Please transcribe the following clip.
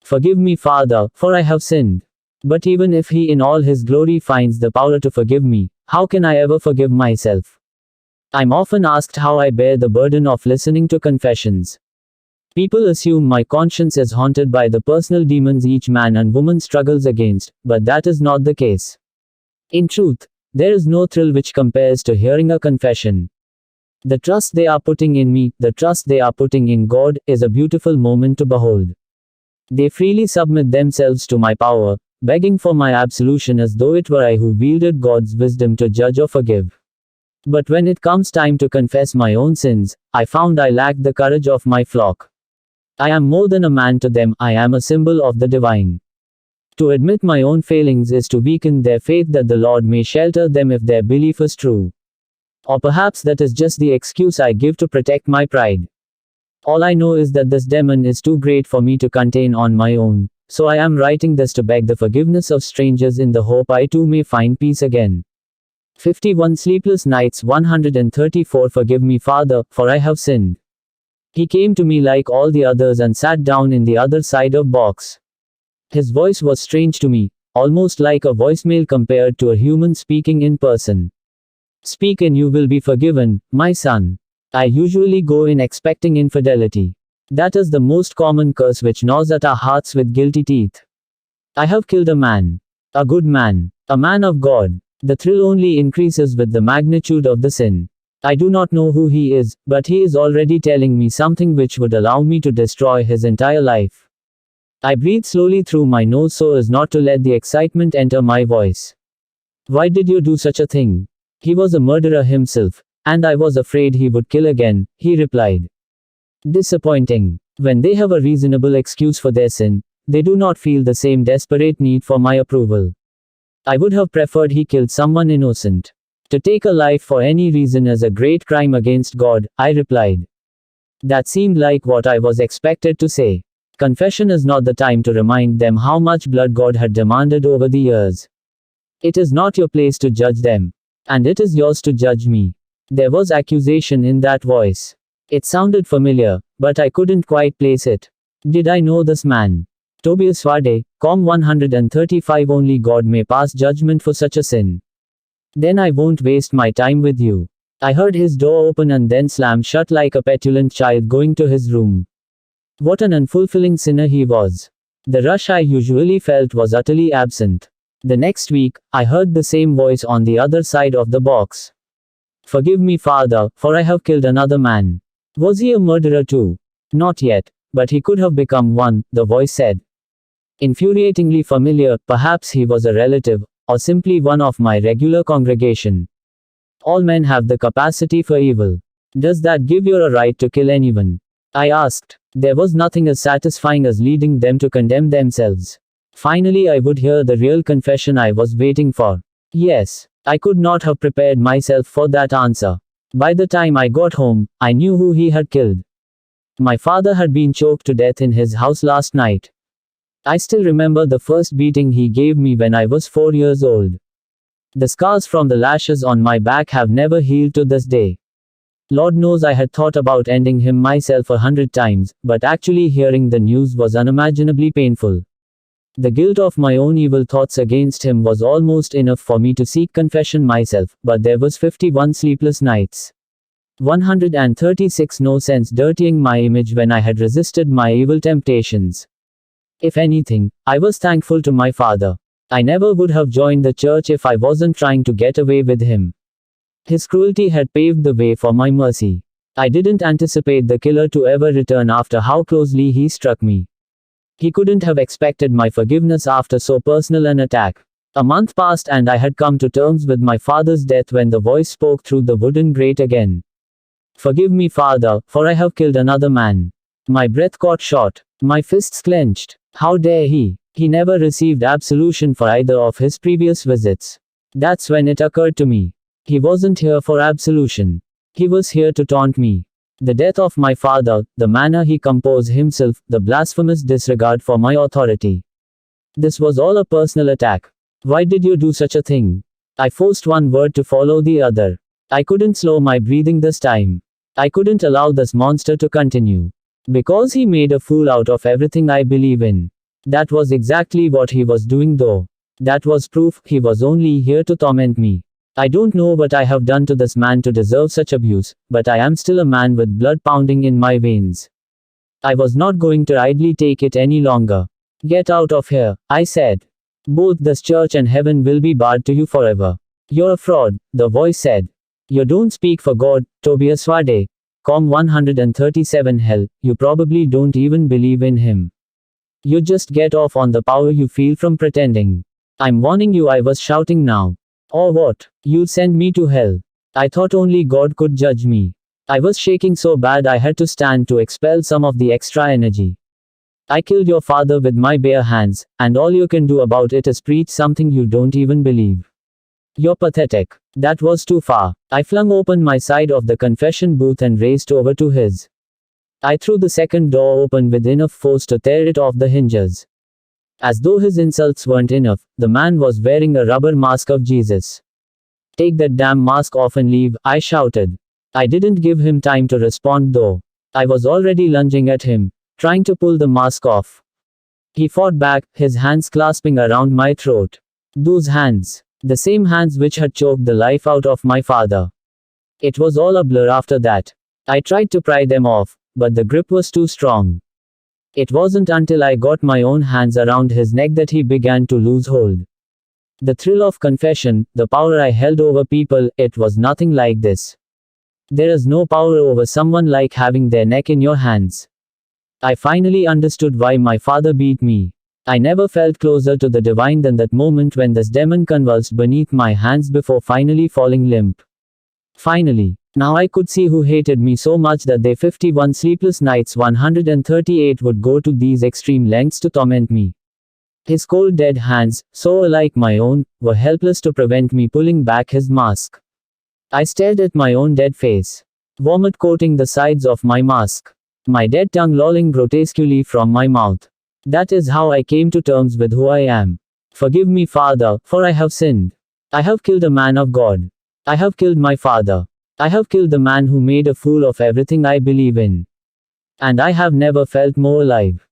Forgive me, Father, for I have sinned. But even if He in all His glory finds the power to forgive me, how can I ever forgive myself? I'm often asked how I bear the burden of listening to confessions. People assume my conscience is haunted by the personal demons each man and woman struggles against, but that is not the case. In truth, there is no thrill which compares to hearing a confession. The trust they are putting in me, the trust they are putting in God, is a beautiful moment to behold. They freely submit themselves to my power, begging for my absolution as though it were I who wielded God's wisdom to judge or forgive. But when it comes time to confess my own sins, I found I lacked the courage of my flock. I am more than a man to them, I am a symbol of the divine. To admit my own failings is to weaken their faith that the Lord may shelter them if their belief is true. Or perhaps that is just the excuse I give to protect my pride. All I know is that this demon is too great for me to contain on my own, so I am writing this to beg the forgiveness of strangers in the hope I too may find peace again. 51 Sleepless Nights 134 Forgive me, Father, for I have sinned. He came to me like all the others and sat down in the other side of box. His voice was strange to me, almost like a voicemail compared to a human speaking in person. Speak and you will be forgiven, my son. I usually go in expecting infidelity. That is the most common curse which gnaws at our hearts with guilty teeth. I have killed a man. A good man. A man of God. The thrill only increases with the magnitude of the sin. I do not know who he is, but he is already telling me something which would allow me to destroy his entire life. I breathe slowly through my nose so as not to let the excitement enter my voice. Why did you do such a thing? He was a murderer himself, and I was afraid he would kill again, he replied. Disappointing. When they have a reasonable excuse for their sin, they do not feel the same desperate need for my approval. I would have preferred he killed someone innocent. To take a life for any reason is a great crime against God, I replied. That seemed like what I was expected to say. Confession is not the time to remind them how much blood God had demanded over the years. It is not your place to judge them. And it is yours to judge me. There was accusation in that voice. It sounded familiar, but I couldn't quite place it. Did I know this man? Tobias Wade, Com 135 Only God may pass judgment for such a sin. Then I won't waste my time with you. I heard his door open and then slam shut like a petulant child going to his room. What an unfulfilling sinner he was. The rush I usually felt was utterly absent. The next week, I heard the same voice on the other side of the box. Forgive me, Father, for I have killed another man. Was he a murderer too? Not yet, but he could have become one, the voice said. Infuriatingly familiar, perhaps he was a relative, or simply one of my regular congregation. All men have the capacity for evil. Does that give you a right to kill anyone? I asked. There was nothing as satisfying as leading them to condemn themselves. Finally I would hear the real confession I was waiting for. Yes, I could not have prepared myself for that answer. By the time I got home, I knew who he had killed. My father had been choked to death in his house last night. I still remember the first beating he gave me when I was 4 years old. The scars from the lashes on my back have never healed to this day. Lord knows I had thought about ending him myself 100 times, but actually hearing the news was unimaginably painful. The guilt of my own evil thoughts against him was almost enough for me to seek confession myself, but there was 51 sleepless nights. 136 No sense dirtying my image when I had resisted my evil temptations. If anything, I was thankful to my father. I never would have joined the church if I wasn't trying to get away with him. His cruelty had paved the way for my mercy. I didn't anticipate the killer to ever return after how closely he struck me. He couldn't have expected my forgiveness after so personal an attack. A month passed and I had come to terms with my father's death when the voice spoke through the wooden grate again. Forgive me, Father, for I have killed another man. My breath caught short. My fists clenched. How dare he? He never received absolution for either of his previous visits. That's when it occurred to me. He wasn't here for absolution. He was here to taunt me. The death of my father, the manner he composed himself, the blasphemous disregard for my authority. This was all a personal attack. Why did you do such a thing? I forced one word to follow the other. I couldn't slow my breathing this time. I couldn't allow this monster to continue. Because he made a fool out of everything I believe in. That was exactly what he was doing though. That was proof he was only here to torment me. I don't know what I have done to this man to deserve such abuse, but I am still a man with blood pounding in my veins. I was not going to idly take it any longer. Get out of here, I said. Both this church and heaven will be barred to you forever. You're a fraud, the voice said. You don't speak for God, Tobias Wade. Com 137 Hell, you probably don't even believe in him. You just get off on the power you feel from pretending. I'm warning you, I was shouting now. Or what? You'll send me to hell. I thought only God could judge me. I was shaking so bad I had to stand to expel some of the extra energy. I killed your father with my bare hands, and all you can do about it is preach something you don't even believe. You're pathetic. That was too far. I flung open my side of the confession booth and raced over to his. I threw the second door open with enough force to tear it off the hinges. As though his insults weren't enough, the man was wearing a rubber mask of Jesus. Take that damn mask off and leave, I shouted. I didn't give him time to respond though. I was already lunging at him, trying to pull the mask off. He fought back, his hands clasping around my throat. Those hands. The same hands which had choked the life out of my father. It was all a blur after that. I tried to pry them off, but the grip was too strong. It wasn't until I got my own hands around his neck that he began to lose hold. The thrill of confession, the power I held over people, it was nothing like this. There is no power over someone like having their neck in your hands. I finally understood why my father beat me. I never felt closer to the divine than that moment when this demon convulsed beneath my hands before finally falling limp. Finally. Now I could see who hated me so much that they 51 sleepless nights 138 would go to these extreme lengths to torment me. His cold dead hands, so alike my own, were helpless to prevent me pulling back his mask. I stared at my own dead face. Vomit coating the sides of my mask. My dead tongue lolling grotesquely from my mouth. That is how I came to terms with who I am. Forgive me, Father, for I have sinned. I have killed a man of God. I have killed my father. I have killed the man who made a fool of everything I believe in. And I have never felt more alive.